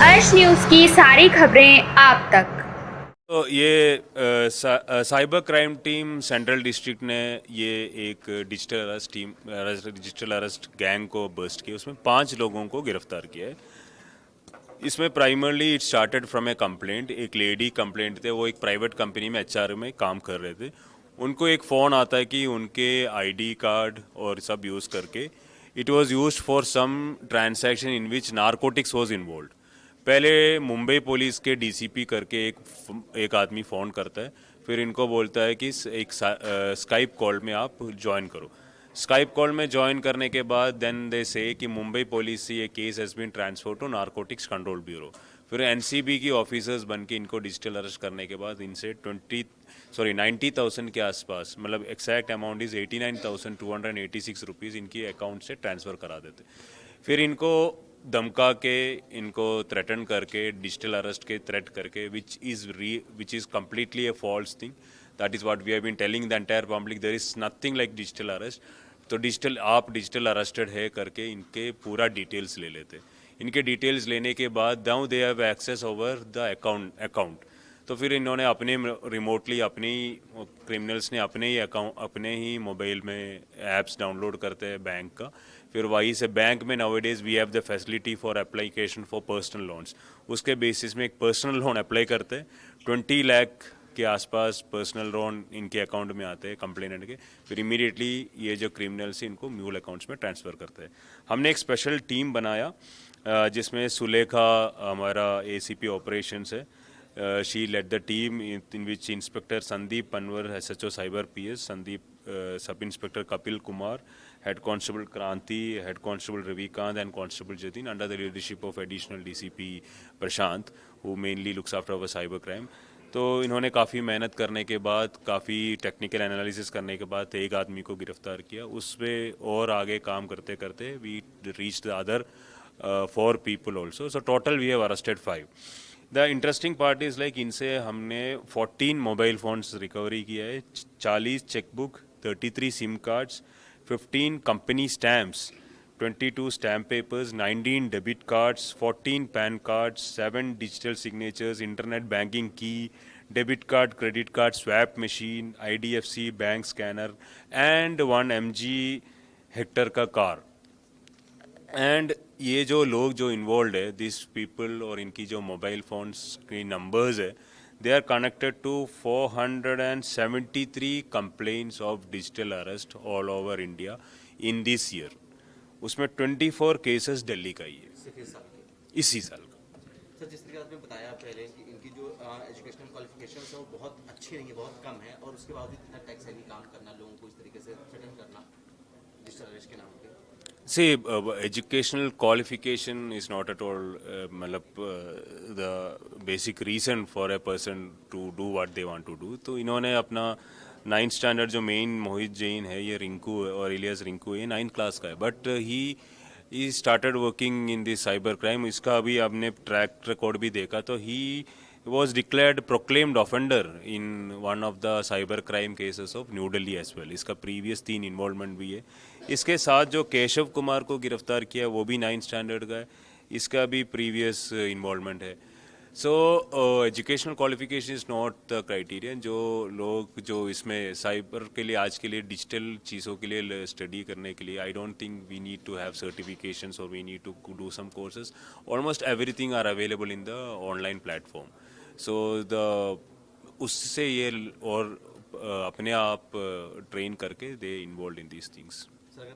अर्श न्यूज़ की सारी खबरें आप तक। तो ये cyber crime team central district ने ये एक डिजिटल अरेस्ट गैंग को बस्ट किया। उसमें 5 लोगों को गिरफ्तार किया है। इसमें primarily it started from A complaint. एक लेडी कंप्लेंट थे, वो एक प्राइवेट कंपनी में एचआर में काम कर रहे थे। उनको एक फ़ोन आता है कि उनके आईडी कार्ड और सब यूज़ करके it was used for some transaction in which narcotics was involve. पहले मुंबई पुलिस के डीसीपी करके एक आदमी फ़ोन करता है, फिर इनको बोलता है कि एक स्काइप कॉल में आप ज्वाइन करो। स्काइप कॉल में ज्वाइन करने के बाद देन दे से कि मुंबई पुलिस से ये case has been transfer to Narcotics Control Bureau. फिर एनसीबी की ऑफिसर्स बन के इनको डिजिटल अरेस्ट करने के बाद इनसे 90,000 के आसपास, मतलब एक्जैक्ट अमाउंट इज़ 89,286 रुपीज़ इनकी अकाउंट से ट्रांसफ़र करा देते। फिर इनको धमका के, इनको थ्रेटन करके, डिजिटल अरेस्ट के थ्रेट करके, which is completely a false thing. That is what we have been telling the entire public, there is nothing like digital arrest. तो आप डिजिटल अरेस्टेड है करके इनके पूरा डिटेल्स ले लेते। इनके डिटेल्स लेने के बाद now they have access over the account. तो फिर इन्होंने अपने रिमोटली अपने ही क्रिमिनल्स ने अपने ही मोबाइल में ऐप्स डाउनलोड करते हैं बैंक का। फिर वहीं से बैंक में nowadays we have the facility for application for personal loans. उसके बेसिस में एक पर्सनल लोन अप्लाई करते हैं। 20 लाख के आसपास पर्सनल लोन इनके अकाउंट में आते हैं कंप्लेनेंट के। फिर इमीडिएटली ये जो क्रिमिनल्स हैं इनको म्यूल अकाउंट्स में ट्रांसफ़र करते हैं। हमने एक स्पेशल टीम बनाया जिसमें सुलेखा हमारा एसीपी ऑपरेशंस है। She led the team in which Inspector Sandeep Panwar, SHO Cyber PS, Sub Inspector Kapil Kumar, Head Constable Kranti, Head Constable Ravikant and Constable Jatin, under the leadership of Additional DCP Prashant, who mainly looks after our cyber crime. तो इन्होंने काफ़ी मेहनत करने के बाद, काफ़ी technical analysis करने के बाद एक आदमी को गिरफ्तार किया। उस पर और आगे काम करते करते we reach the other 4 people also. So total we have arrested 5. The interesting part is like इनसे हमने 14 मोबाइल फ़ोन्स रिकवरी किया है, 40 chequebook, 33 sim cards, 15 company stamps, 22 stamp papers, 19 debit cards, 14 PAN cards, 7 digital signatures, internet banking की, debit card, credit card, swipe machine, IDFC bank scanner and 1 MG Hector का car. And ये जो लोग जो involve है, this people और इनकी जो मोबाइल फ़ोन्स की नंबर्स है, they are connected to 473 complaints of digital arrest all over India in this year. उसमें 24 केसेस दिल्ली का ही है इसी साल का। सर, जिस तरीके से आपने बताया पहले कि इनकी जो एजुकेशनल क्वालिफिकेशन है वो बहुत अच्छी नहीं है, बहुत कम है, और उसके बावजूद इतना टैक्स हेवी काम करना, लोगों को इस तरीके से थ्रेटन करना डिजिटल अरेस्ट के नाम पे। See, educational qualification is not at all the basic reason for a person to do what they want to do. तो इन्होंने अपना 9th स्टैंडर्ड, जो मेन मोहित जैन है, ये रिंकू और इलियास रिंकू, ये 9th क्लास का है, but he started working in this cyber crime. इसका अभी आपने ट्रैक रिकॉर्ड भी देखा तो ही was declared proclaimed offender in one of the cyber crime cases of new Delhi as well। इसका प्रीवियस 3 इन्वॉल्वमेंट भी है। इसके साथ जो केशव कुमार को गिरफ्तार किया वो भी 9th स्टैंडर्ड का है, इसका भी प्रीवियस इन्वॉल्वमेंट है। So educational qualification is not the criterion. जो लोग जो इसमें साइबर के लिए, आज के लिए डिजिटल चीज़ों के लिए स्टडी करने के लिए, I don't think we need to have certifications और we need to do some courses. Almost everything are available in the online platform. So उससे ये और अपने आप ट्रेन करके they involve in these things.